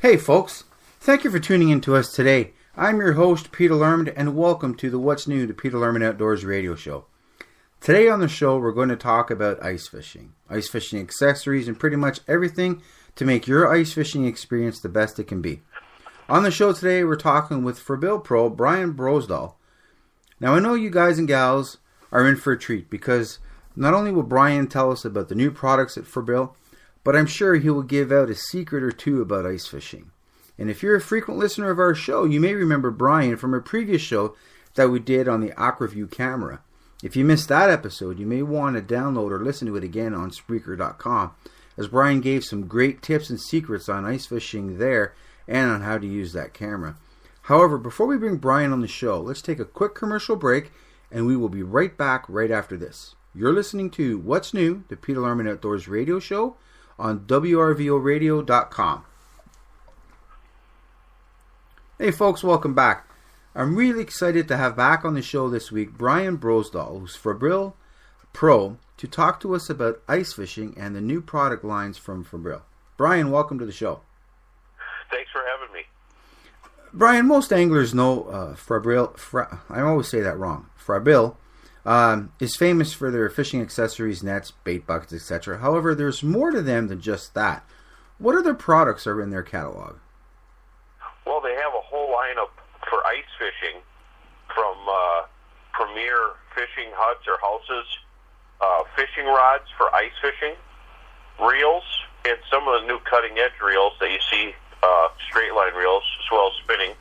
Hey folks, thank you for tuning in to us today. I'm your host, Peter Lerman, and welcome to the What's New to Peter Lerman Outdoors radio show. Today on the show, we're going to talk about ice fishing accessories, and pretty much everything to make your ice fishing experience the best it can be. On the show today, we're talking with Frabill Pro Brian Brosdohl. Now, I know you guys and gals are in for a treat because not only will Brian tell us about the new products at Frabill, but I'm sure he will give out a secret or two about ice fishing. And if you're a frequent listener of our show, you may remember Brian from a previous show that we did on the AquaView camera. If you missed that episode, you may want to download or listen to it again on Spreaker.com, as Brian gave some great tips and secrets on ice fishing there and on how to use that camera. However, before we bring Brian on the show, let's take a quick commercial break, and we will be right back right after this. You're listening to What's New, the Peter Lerman Outdoors radio show on WRVOradio.com. Hey folks, welcome back. I'm really excited to have back on the show this week Brian Brosdohl, who's Frabill Pro, to talk to us about ice fishing and the new product lines from Frabill. Brian, welcome to the show. Thanks for having me. Brian, most anglers know Frabill, I always say that wrong, Frabill, is famous for their fishing accessories, nets, bait buckets, etc. However, there's more to them than just that. What other products are in their catalog? Well, they have a whole lineup for ice fishing, from premier fishing huts or houses, fishing rods for ice fishing, reels, and some of the new cutting-edge reels that you see, straight line reels, as well as spinning,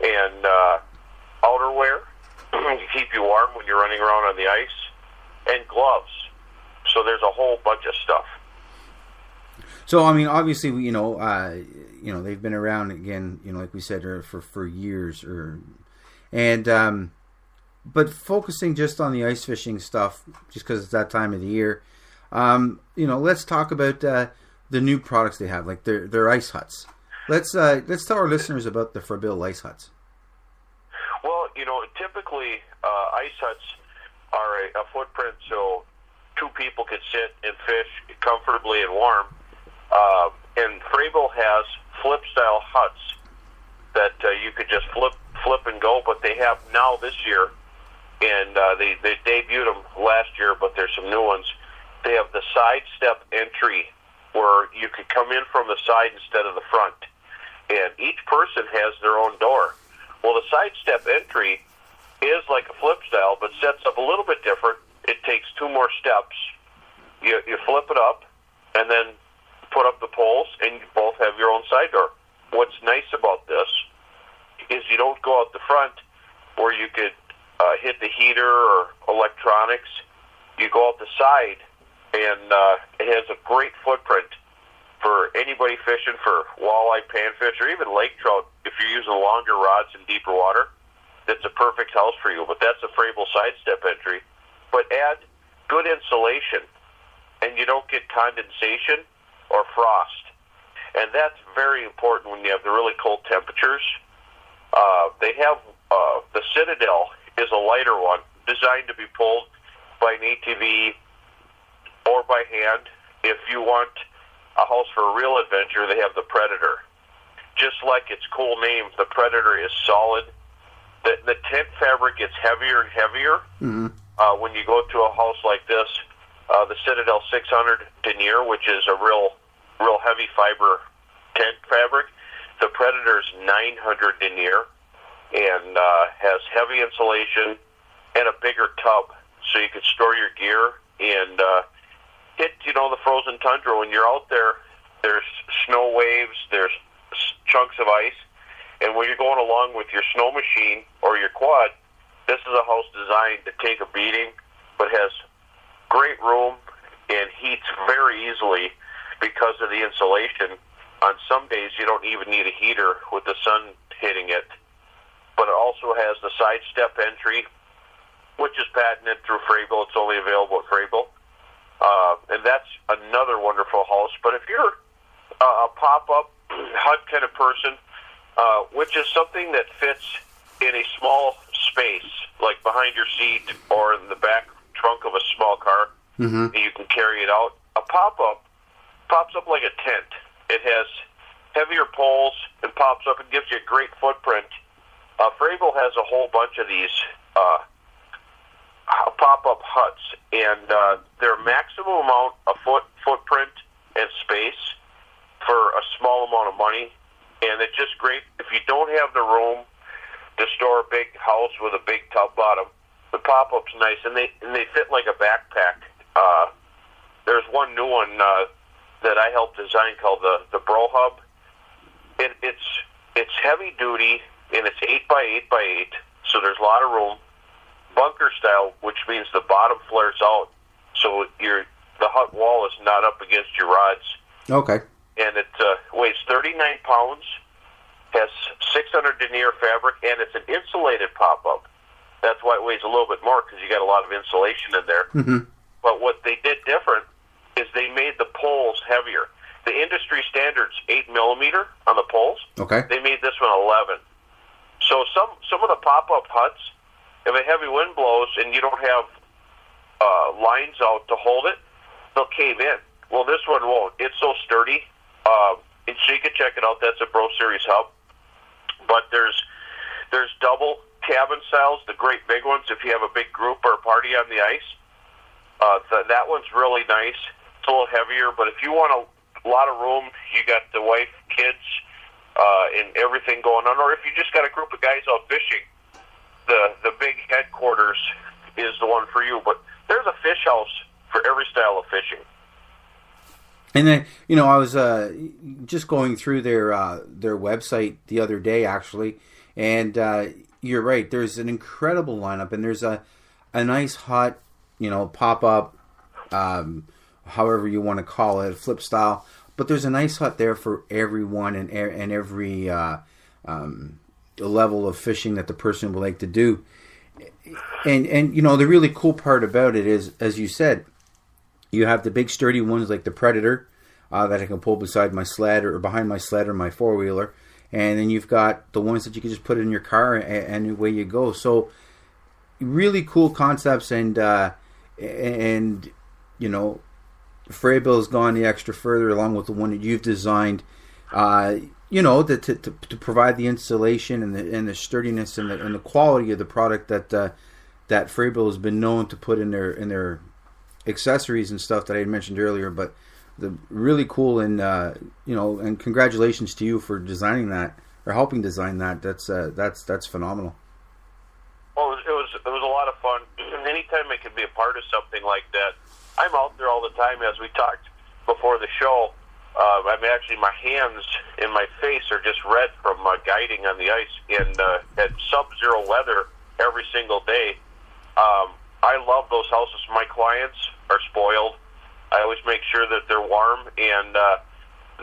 and outerwear to keep you warm when you're running around on the ice, and gloves. So there's a whole bunch of stuff. So, I mean, obviously, they've been around again, like we said, for years, but focusing just on the ice fishing stuff, just because it's that time of the year, let's talk about the new products they have, like their ice huts. Let's tell our listeners about the Frabill ice huts. Well, typically ice huts are a footprint so two people could sit and fish comfortably and warm. And Frabill has flip-style huts that you could just flip and go, but they have now this year, and they debuted them last year, but there's some new ones. They have the side step entry where you could come in from the side instead of the front, and each person has their own door. Well, the side step entry is like a flip style, but sets up a little bit different. It takes two more steps. You flip it up, and then put up the poles, and you both have your own side door. What's nice about this is you don't go out the front where you could hit the heater or electronics. You go out the side, and it has a great footprint for anybody fishing for walleye, panfish, or even lake trout. If you're using longer rods in deeper water, that's a perfect house for you. But that's a Frabill side step entry. But add good insulation, and you don't get condensation or frost. And that's very important when you have the really cold temperatures. They have the Citadel is a lighter one, designed to be pulled by an ATV or by hand. If you want a house for a real adventure, they have the Predator. Just like its cool name, the Predator is solid. The tent fabric gets heavier and heavier. Mm-hmm. When you go to a house like this, the Citadel 600 denier, which is a real heavy fiber tent fabric. The Predator's 900 denier, and has heavy insulation and a bigger tub, so you can store your gear and hit the frozen tundra. When you're out there, there's snow waves, there's chunks of ice, and when you're going along with your snow machine or your quad, this is a house designed to take a beating, but has great room and heats very easily because of the insulation. On some days, you don't even need a heater with the sun hitting it. But it also has the side step entry, which is patented through Frabill. It's only available at Frabill. And that's another wonderful house. But if you're a pop-up hut kind of person, which is something that fits in a small space, like behind your seat or in the back trunk of a small car, and you can carry it out. A pop-up pops up like a tent. It has heavier poles and pops up and gives you a great footprint. Frabill has a whole bunch of these pop-up huts, and their maximum amount of footprint and space for a small amount of money, and it's just great if you don't have the room to store a big house with a big tub bottom. The pop-up's nice, and they fit like a backpack. There's one new one that I helped design called the Bro Hub. It's heavy duty, and it's 8x8x8, so there's a lot of room. Bunker style, which means the bottom flares out, so the hut wall is not up against your rods. Okay. And it weighs 39 pounds, has 600 denier fabric, and it's an insulated pop-up. That's why it weighs a little bit more, because you got a lot of insulation in there. Mm-hmm. But what they did different is they made the poles heavier. The industry standard's 8 millimeter on the poles. Okay. They made this one 11. So some of the pop-up huts, if a heavy wind blows and you don't have lines out to hold it, they'll cave in. Well, this one won't. It's so sturdy. And so you can check it out. That's a Bro Series hub. But there's double cabin styles, the great big ones, if you have a big group or a party on the ice. That one's really nice. It's a little heavier, but if you want a lot of room, you got the wife, kids, and everything going on, or if you just got a group of guys out fishing, the big headquarters is the one for you. But there's a fish house for every style of fishing. And then, I was just going through their website the other day, actually, and you're right. There's an incredible lineup, and there's a nice hut, pop up, however you want to call it, flip style. But there's a nice hut there for everyone and every level of fishing that the person would like to do. And the really cool part about it is, as you said, you have the big sturdy ones like the Predator that I can pull beside my sled or behind my sled or my four-wheeler. And then you've got the ones that you can just put in your car and away you go. So really cool concepts, and Frabill's gone the extra further along with the one that you've designed, to provide the insulation and the sturdiness and the quality of the product that Frabill has been known to put in their accessories and stuff that I had mentioned earlier. But the really cool, and and congratulations to you for designing that or helping design that. That's phenomenal. Well, it was a lot of fun. And anytime I can be a part of something like that, I'm out there all the time. As we talked before the show, my hands and my face are just red from guiding on the ice and at sub-zero weather every single day. I love those houses. My clients are spoiled. I always make sure that they're warm, and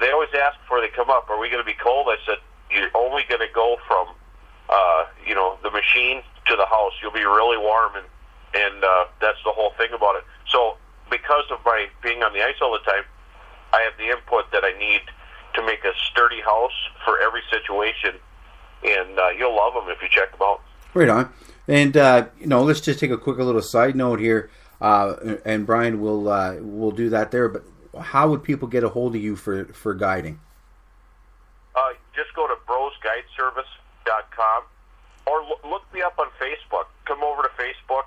they always ask before they come up, are we going to be cold? I said, you're only going to go from the machine to the house. You'll be really warm, and that's the whole thing about it. So because of my being on the ice all the time, I have the input that I need to make a sturdy house for every situation, and you'll love them if you check them out. Right on. And let's just take a quick little side note here, and Brian will do that there. But how would people get a hold of you for guiding? Just go to brosguideservice.com or look me up on Facebook. Come over to Facebook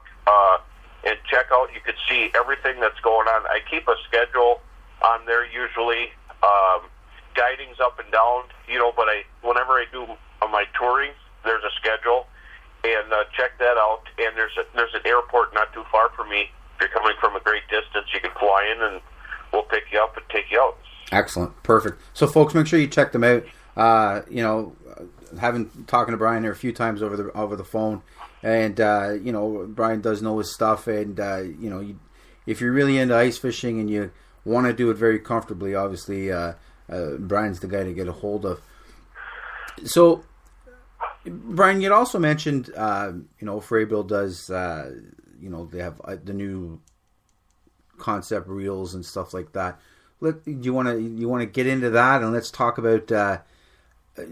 and check out. You can see everything that's going on. I keep a schedule on there usually. Guiding's up and down, but whenever I do my touring, there's a schedule. And check that out. And there's an airport not too far from me. If you're coming from a great distance, you can fly in, and we'll pick you up and take you out. Excellent, perfect. So, folks, make sure you check them out. Talking to Brian there a few times over the phone, and Brian does know his stuff. And if you're really into ice fishing and you want to do it very comfortably, obviously, Brian's the guy to get a hold of. So, Brian, you'd also mentioned, Frabill does, they have the new concept reels and stuff like that. You want to get into that, and let's talk about.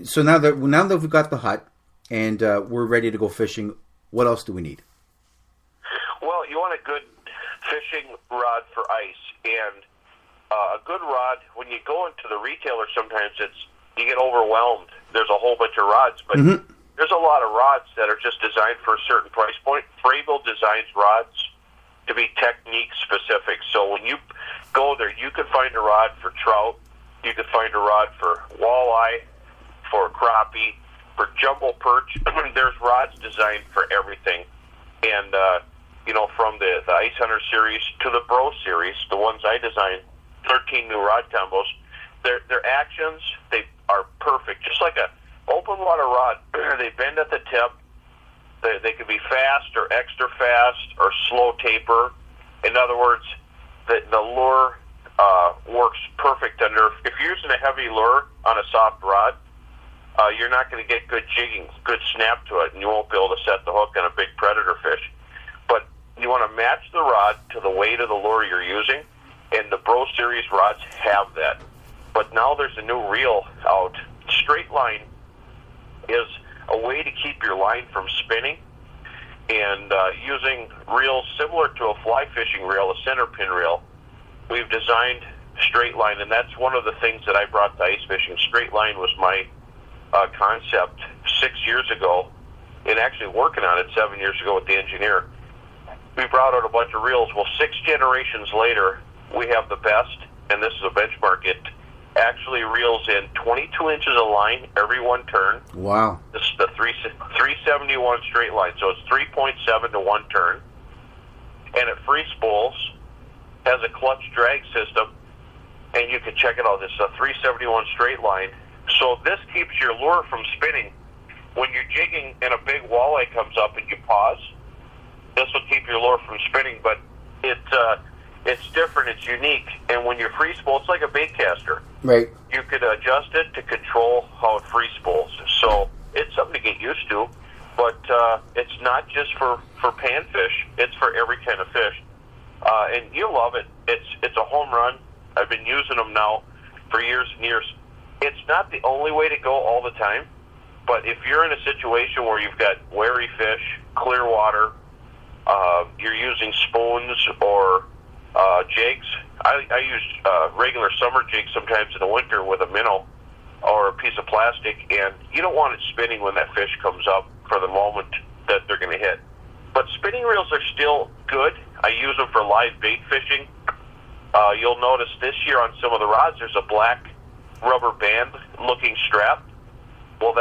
So now that we've got the hut and we're ready to go fishing, what else do we need? Well, you want a good fishing rod for ice, and a good rod. When you go into the retailer, sometimes you get overwhelmed. There's a whole bunch of rods, but there's a lot of rods that are just designed for a certain price point. Frabill designs rods to be technique specific. So when you go there, you can find a rod for trout, you can find a rod for walleye, for crappie, for jumbo perch. There's rods designed for everything. And, from the Ice Hunter series to the Bro series, the ones I designed, 13 new rod combos, their actions, they are perfect. Just like a open water rod, they bend at the tip. They can be fast or extra fast or slow taper. In other words, the lure works perfect under. If you're using a heavy lure on a soft rod, you're not going to get good jigging, good snap to it, and you won't be able to set the hook on a big predator fish. But you want to match the rod to the weight of the lure you're using, and the Bro Series rods have that. But now there's a new reel out. Straight line is a way to keep your line from spinning, and using reels similar to a fly fishing reel, a center pin reel, we've designed straight line, and that's one of the things that I brought to ice fishing. Straight line was my concept 6 years ago, and actually working on it 7 years ago with the engineer. We brought out a bunch of reels. Well, 6 generations later, we have the best, and this is a benchmark. It actually reels in 22 inches of line every one turn. Wow. This is the 371 straight line, so it's 3.7 to one turn. And it free spools, has a clutch drag system, and you can check it out. This is a 371 straight line. So this keeps your lure from spinning. When you're jigging and a big walleye comes up and you pause, this will keep your lure from spinning, but it's different, it's unique, and when you're free spool, it's like a bait caster. Right. You could adjust it to control how it free spools. So it's something to get used to, but it's not just for panfish, it's for every kind of fish. And you'll love it. It's a home run. I've been using them now for years and years. It's not the only way to go all the time, but if you're in a situation where you've got wary fish, clear water, you're using spoons or jigs. I use regular summer jigs sometimes in the winter with a minnow or a piece of plastic, and you don't want it spinning when that fish comes up for the moment that they're going to hit. But spinning reels are still good. I use them for live bait fishing. You'll notice this year on some of the rods there's a black rubber band looking strap. Well,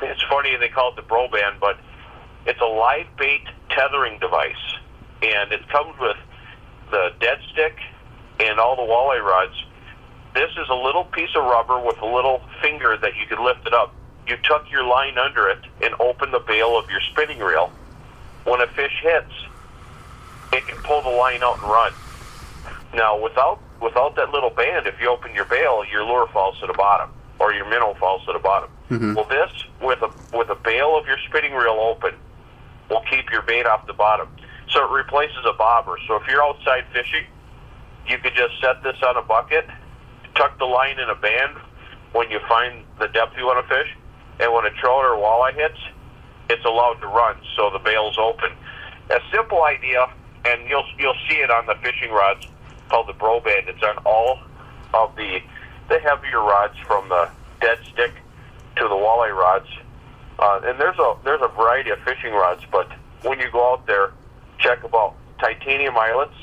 it's funny they call it the Bro Band, but it's a live bait tethering device, and it comes with the dead stick and all the walleye rods. This is a little piece of rubber with a little finger that you can lift it up. You tuck your line under it and open the bail of your spinning reel. When a fish hits, it can pull the line out and run. Now, without that little band, if you open your bail, your lure falls to the bottom, or your minnow falls to the bottom. Mm-hmm. Well, this, with a bail of your spinning reel open, will keep your bait off the bottom. So it replaces a bobber. So if you're outside fishing, you could just set this on a bucket, tuck the line in a band when you find the depth you want to fish, and when a trout or walleye hits, it's allowed to run, so the bail's open. A simple idea, and you'll see it on the fishing rods called the Bro Band. It's on all of the heavier rods, from the dead stick to the walleye rods. And there's a variety of fishing rods, but when you go out there, check about titanium eyelets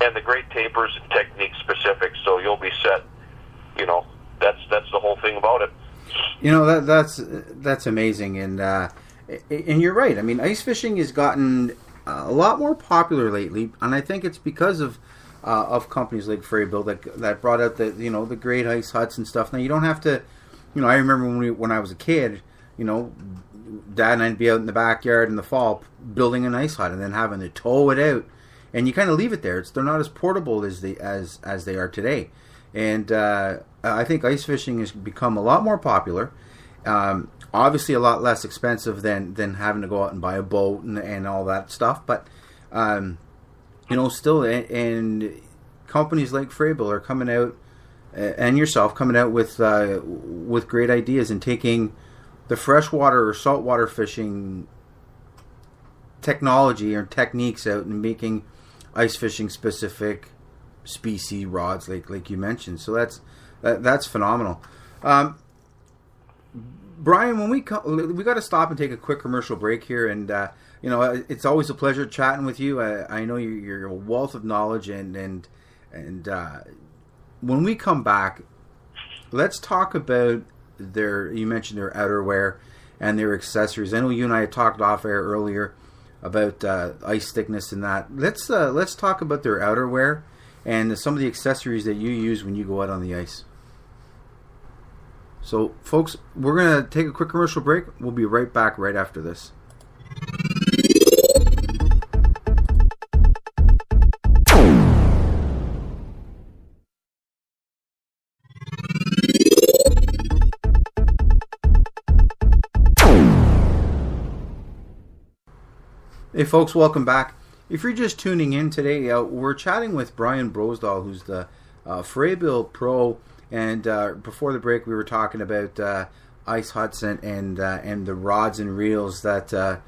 and the great tapers and technique specific, so you'll be set. That's the whole thing about it. That's amazing, and you're right. I mean, ice fishing has gotten a lot more popular lately, and I think it's because of companies like Frabill that brought out the great ice huts and stuff. Now you don't have to. I remember when I was a kid. Dad and I'd be out in the backyard in the fall building an ice hut and then having to tow it out, and you kind of leave it there. They're not as portable as they are today, and I think ice fishing has become a lot more popular. Obviously, a lot less expensive than having to go out and buy a boat and all that stuff. But still, and companies like Frabill are coming out, and yourself coming out with great ideas and taking the freshwater or saltwater fishing technology or techniques out and making ice fishing specific species rods like you mentioned. So that's phenomenal. Brian, when we got to stop and take a quick commercial break here, and it's always a pleasure chatting with you. I know you're a wealth of knowledge, and when we come back, let's talk about you mentioned their outerwear and their accessories. I know you and I had talked off air earlier about ice thickness and that. Let's talk about their outerwear and some of the accessories that you use when you go out on the ice. So, folks, we're going to take a quick commercial break. We'll be right back right after this. Hey folks, welcome back. If you're just tuning in today, we're chatting with Brian Brosdohl, who's the Frabill Pro, and before the break we were talking about ice huts and the rods and reels that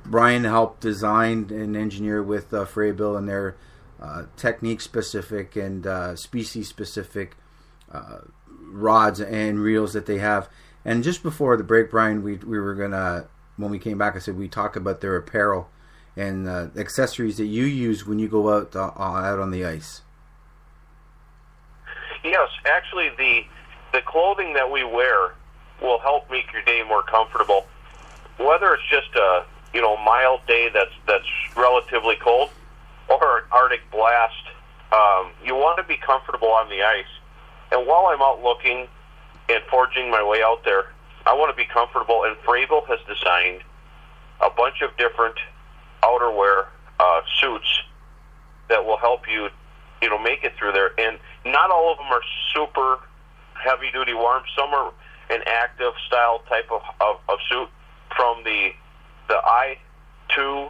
Brian helped design and engineer with Frabill, and their technique specific and species specific rods and reels that they have. And just before the break, Brian, we were gonna, when we came back, I said we talk about their apparel and accessories that you use when you go out on the ice. Yes, actually, the clothing that we wear will help make your day more comfortable. Whether it's just a mild day that's relatively cold, or an Arctic blast, you want to be comfortable on the ice. And while I'm out looking and forging my way out there, I want to be comfortable. And Frabill has designed a bunch of different outerwear suits that will help you, make it through there. And not all of them are super heavy-duty warm. Some are an active style type of suit, from the I-2 to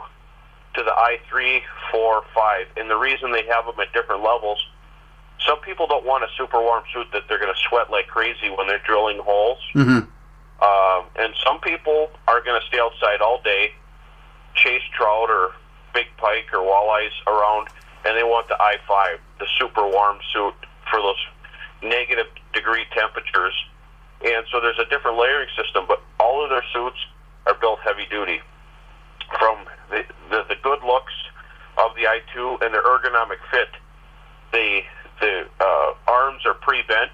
the I-3, 4, 5. And the reason they have them at different levels, some people don't want a super warm suit that they're going to sweat like crazy when they're drilling holes. Mm-hmm. And some people are going to stay outside all day, chase trout or big pike or walleyes around, and they want the I-5, the super warm suit for those negative degree temperatures. And so there's a different layering system, but all of their suits are built heavy duty. From the good looks of the I-2 and their ergonomic fit, the arms are pre-bent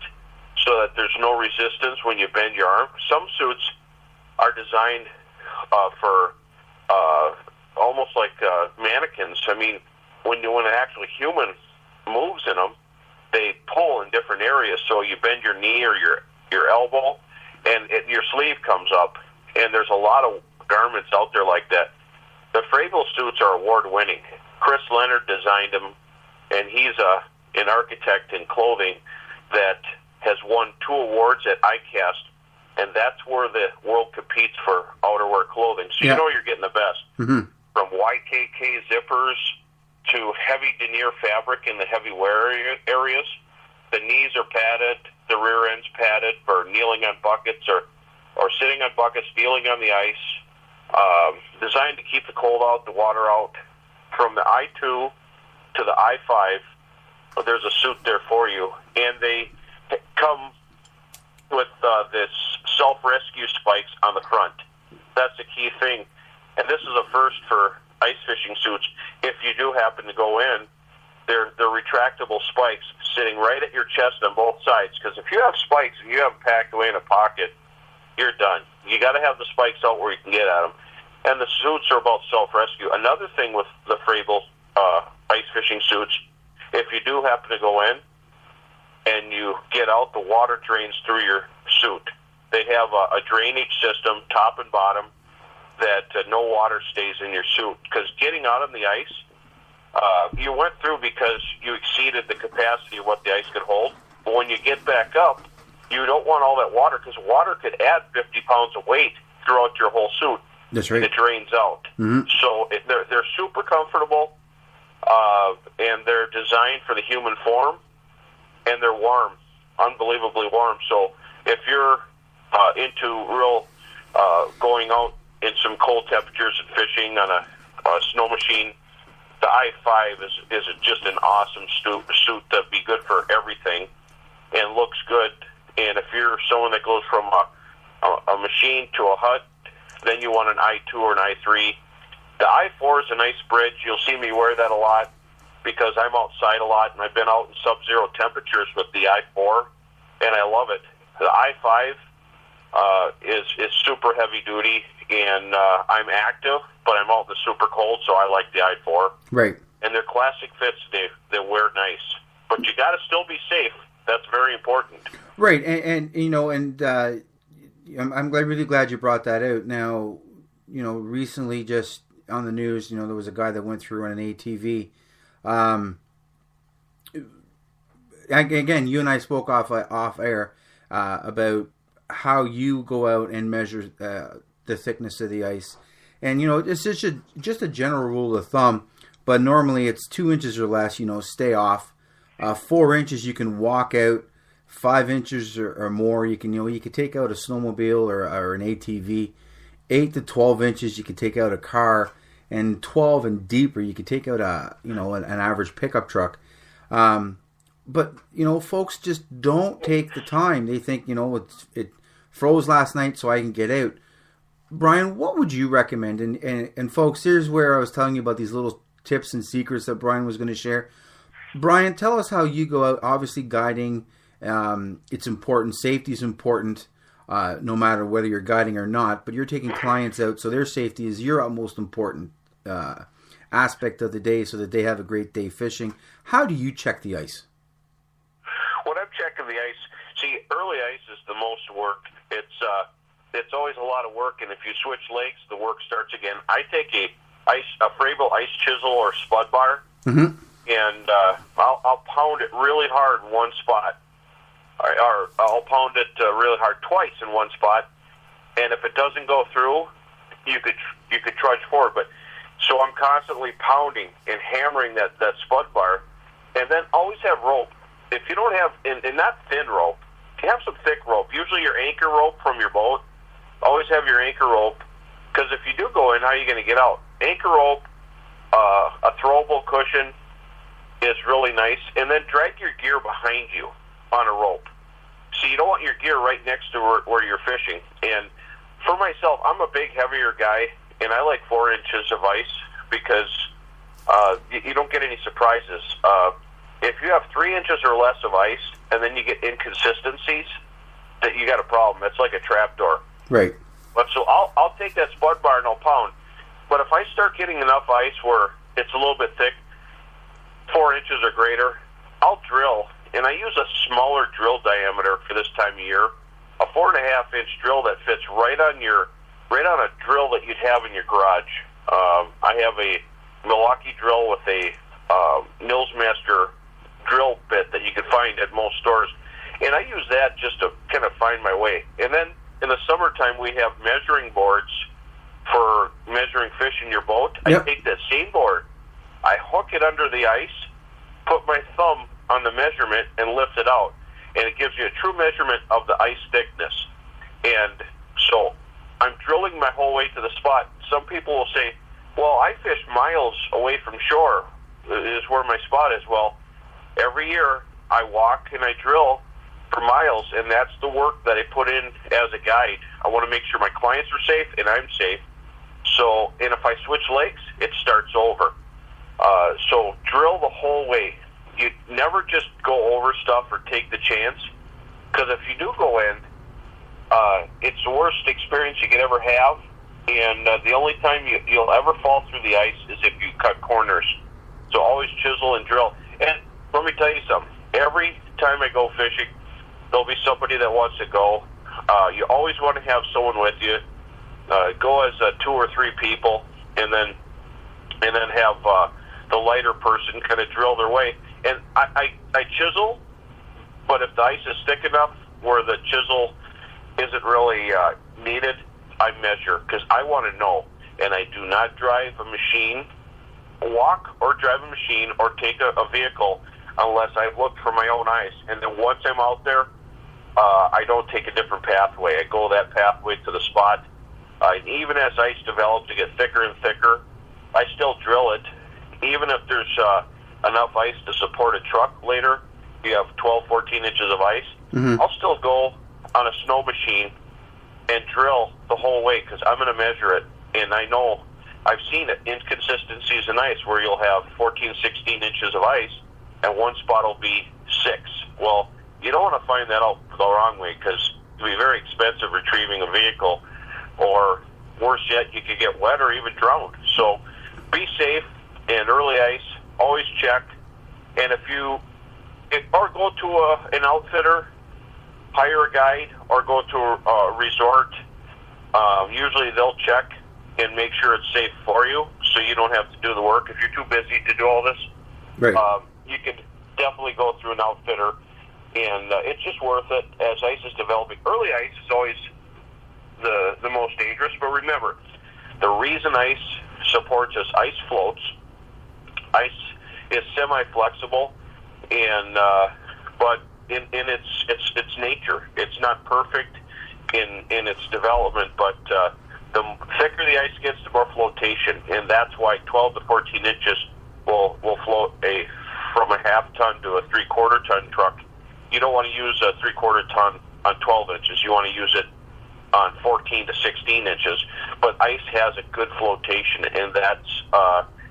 so that there's no resistance when you bend your arm. Some suits are designed for almost like mannequins. I mean, when an actually human moves in them, they pull in different areas. So you bend your knee or your elbow, and your sleeve comes up. And there's a lot of garments out there like that. The Frabill suits are award-winning. Chris Leonard designed them, and he's an architect in clothing that has won 2 awards at ICAST, and that's where the world competes for outerwear clothing. So you know you're getting the best. Mm-hmm. From YKK zippers to heavy denier fabric in the heavy wear areas. The knees are padded, the rear end's padded for kneeling on buckets or sitting on buckets, kneeling on the ice. Designed to keep the cold out, the water out. From the I-2 to the I-5, there's a suit there for you. And they come with this self-rescue spikes on the front. That's the key thing. And this is a first for ice fishing suits. If you do happen to go in, they're retractable spikes sitting right at your chest on both sides. Because if you have spikes and you have them packed away in a pocket, you're done. You got to have the spikes out where you can get at them. And the suits are about self-rescue. Another thing with the Frabill ice fishing suits, if you do happen to go in and you get out, the water drains through your suit. They have a drainage system, top and bottom, that no water stays in your suit. Because getting out on the ice, you went through because you exceeded the capacity of what the ice could hold. But when you get back up, you don't want all that water, because water could add 50 pounds of weight throughout your whole suit. That's right. It drains out. Mm-hmm. So they're super comfortable, and they're designed for the human form, and they're warm, unbelievably warm. So if you're into real going out in some cold temperatures and fishing on a snow machine, the I-5 is just an awesome suit that'd be good for everything and looks good And if you're someone that goes from a machine to a hut, then you want an I2 or an I3. The I4 is a nice bridge. You'll see me wear that a lot because I'm outside a lot, and I've been out in sub-zero temperatures with the I4, and I love it. The I5 is super heavy duty, and I'm active, but I'm out in the super cold, so I like the I4. Right. And they're classic fits. They wear nice, but you got to still be safe. That's very important. Right, and you know, and I'm really glad you brought that out. Now, you know, recently, just on the news, you know, there was a guy that went through on an ATV. Again, you and I spoke off air about how you go out and measure the thickness of the ice, and you know, it's just a general rule of thumb. But normally, it's 2 inches or less. You know, stay off. 4 inches, you can walk out. 5 inches or more, you can take out a snowmobile or an ATV. 8 to 12 inches, you can take out a car, and 12 and deeper, you can take out an average pickup truck. But you know, folks just don't take the time. They think, you know, it froze last night, so I can get out. Brian, what would you recommend? And folks, here's where I was telling you about these little tips and secrets that Brian was going to share. Brian, tell us how you go out. Obviously, guiding. It's important. Safety is important, no matter whether you're guiding or not. But you're taking clients out, so their safety is your utmost important aspect of the day, so that they have a great day fishing. How do you check the ice? When I'm checking the ice, see, early ice is the most work. It's always a lot of work, and if you switch legs, the work starts again. I take a Frabill ice chisel or spud bar, and I'll pound it really hard in one spot. Or I'll pound it really hard twice in one spot, and if it doesn't go through, you could trudge forward. But so I'm constantly pounding and hammering that spud bar, and then always have rope. If you don't have, and not thin rope, if you have some thick rope, usually your anchor rope from your boat, always have your anchor rope, because if you do go in, how are you going to get out? Anchor rope, a throwable cushion is really nice, and then drag your gear behind you on a rope. So you don't want your gear right next to where you're fishing. And for myself, I'm a big, heavier guy, and I like 4 inches of ice because you don't get any surprises. If you have 3 inches or less of ice, and then you get inconsistencies, that you got a problem. It's like a trapdoor. Right. But so I'll take that spud bar and I'll pound. But if I start getting enough ice where it's a little bit thick, 4 inches or greater, I'll drill. And I use a smaller drill diameter for this time of year, a 4.5-inch drill that fits right on a drill that you'd have in your garage. I have a Milwaukee drill with a Millsmaster drill bit that you can find at most stores, and I use that just to kind of find my way. And then in the summertime, we have measuring boards for measuring fish in your boat. Yep. I take that same board, I hook it under the ice, put my thumb on the measurement, and lift it out, and it gives you a true measurement of the ice thickness. And so I'm drilling my whole way to the spot. Some people will say, well, I fish miles away from shore is where my spot is. Well, every year I walk and I drill for miles, and that's the work that I put in as a guide. I want to make sure my clients are safe and I'm safe. So, and if I switch legs, it starts over. So drill the whole way. You never just go over stuff or take the chance, because if you do go in, it's the worst experience you could ever have, and the only time you'll ever fall through the ice is if you cut corners. So always chisel and drill. And let me tell you something. Every time I go fishing, there'll be somebody that wants to go. You always want to have someone with you. Go as 2 or 3 people, and then have the lighter person kind of drill their way. And I chisel, but if the ice is thick enough where the chisel isn't really needed, I measure, because I want to know. And I do not drive a machine, walk or drive a machine, or take a vehicle unless I've looked for my own ice. And then once I'm out there, I don't take a different pathway. I go that pathway to the spot. And even as ice develops to get thicker and thicker, I still drill it. Even if there's enough ice to support a truck later, you have 12, 14 inches of ice, I'll still go on a snow machine and drill the whole way because I'm going to measure it. And I know, I've seen it, inconsistencies in ice where you'll have 14, 16 inches of ice and one spot will be 6. Well, you don't want to find that out the wrong way because it'll be very expensive retrieving a vehicle, or worse yet, you could get wet or even drowned. So be safe, and early ice, always check. And or go to an outfitter, hire a guide, or go to a resort. Usually they'll check and make sure it's safe for you, so you don't have to do the work. If you're too busy to do all this, right. You can definitely go through an outfitter, and it's just worth it as ice is developing. Early ice is always the most dangerous, but remember, the reason ice supports us, ice floats. Ice is semi-flexible, and but in its nature, it's not perfect in its development. But the thicker the ice gets, the more flotation, and that's why 12 to 14 inches will float from a half-ton to a three-quarter-ton truck. You don't want to use a three-quarter-ton on 12 inches. You want to use it on 14 to 16 inches. But ice has a good flotation, and that's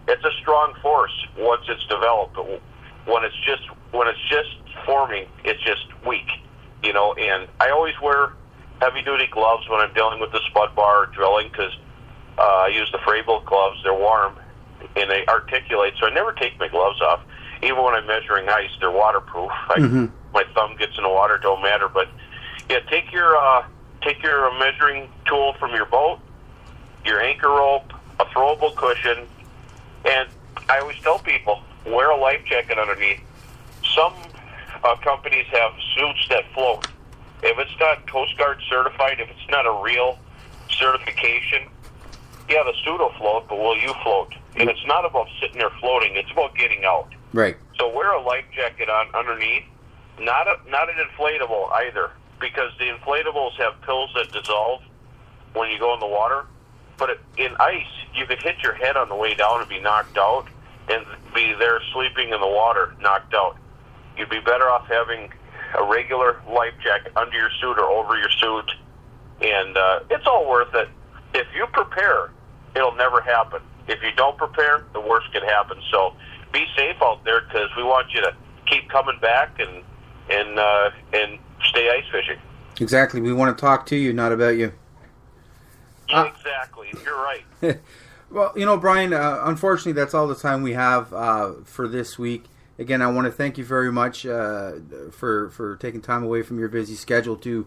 it's a strong force once it's developed. But when it's just forming, it's just weak, And I always wear heavy-duty gloves when I'm dealing with the spud bar or drilling because I use the Frabill gloves. They're warm and they articulate, so I never take my gloves off. Even when I'm measuring ice, they're waterproof. My thumb gets in the water, don't matter. But yeah, take your measuring tool from your boat, your anchor rope, a throwable cushion, and I always tell people, wear a life jacket underneath. Some companies have suits that float. If it's not Coast Guard certified, if it's not a real certification, yeah, the suit will float, but will you float? And it's not about sitting there floating, it's about getting out. Right. So wear a life jacket on underneath, not an inflatable either, because the inflatables have pills that dissolve when you go in the water. But in ice, you could hit your head on the way down and be knocked out and be there sleeping in the water, knocked out. You'd be better off having a regular life jacket under your suit or over your suit, and it's all worth it. If you prepare, it'll never happen. If you don't prepare, the worst could happen. So be safe out there because we want you to keep coming back and stay ice fishing. Exactly. We want to talk to you, not about you. Exactly. You're right. Well, Brian, unfortunately, that's all the time we have for this week. Again, I want to thank you very much for taking time away from your busy schedule to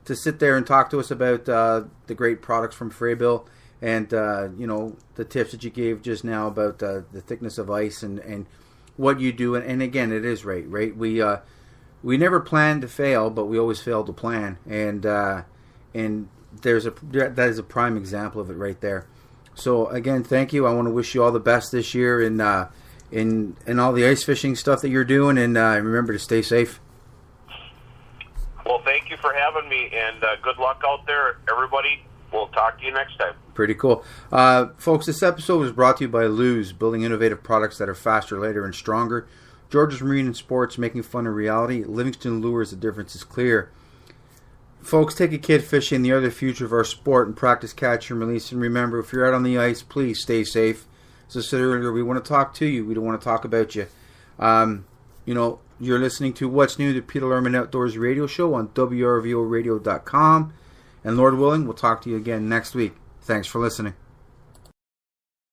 sit there and talk to us about the great products from Frabill and, the tips that you gave just now about the thickness of ice and what you do. And again, it is right? We never plan to fail, but we always fail to plan. And that is a prime example of it right there. So again, thank you. I want to wish you all the best this year in all the ice fishing stuff that you're doing, and remember to stay safe. Well, thank you for having me, and good luck out there, everybody. We'll talk to you next time. Pretty cool. Folks, this episode was brought to you by Lew's, building innovative products that are faster, lighter, and stronger. George's Marine and Sports, making fun a reality. Livingston Lures, the difference is clear. Folks, take a kid fishing. They are the future of our sport, and practice catch and release. And remember, if you're out on the ice, please stay safe. As I said earlier, we want to talk to you. We don't want to talk about you. You're listening to What's New, the Peter Lerman Outdoors Radio Show on WRVOradio.com. And Lord willing, we'll talk to you again next week. Thanks for listening.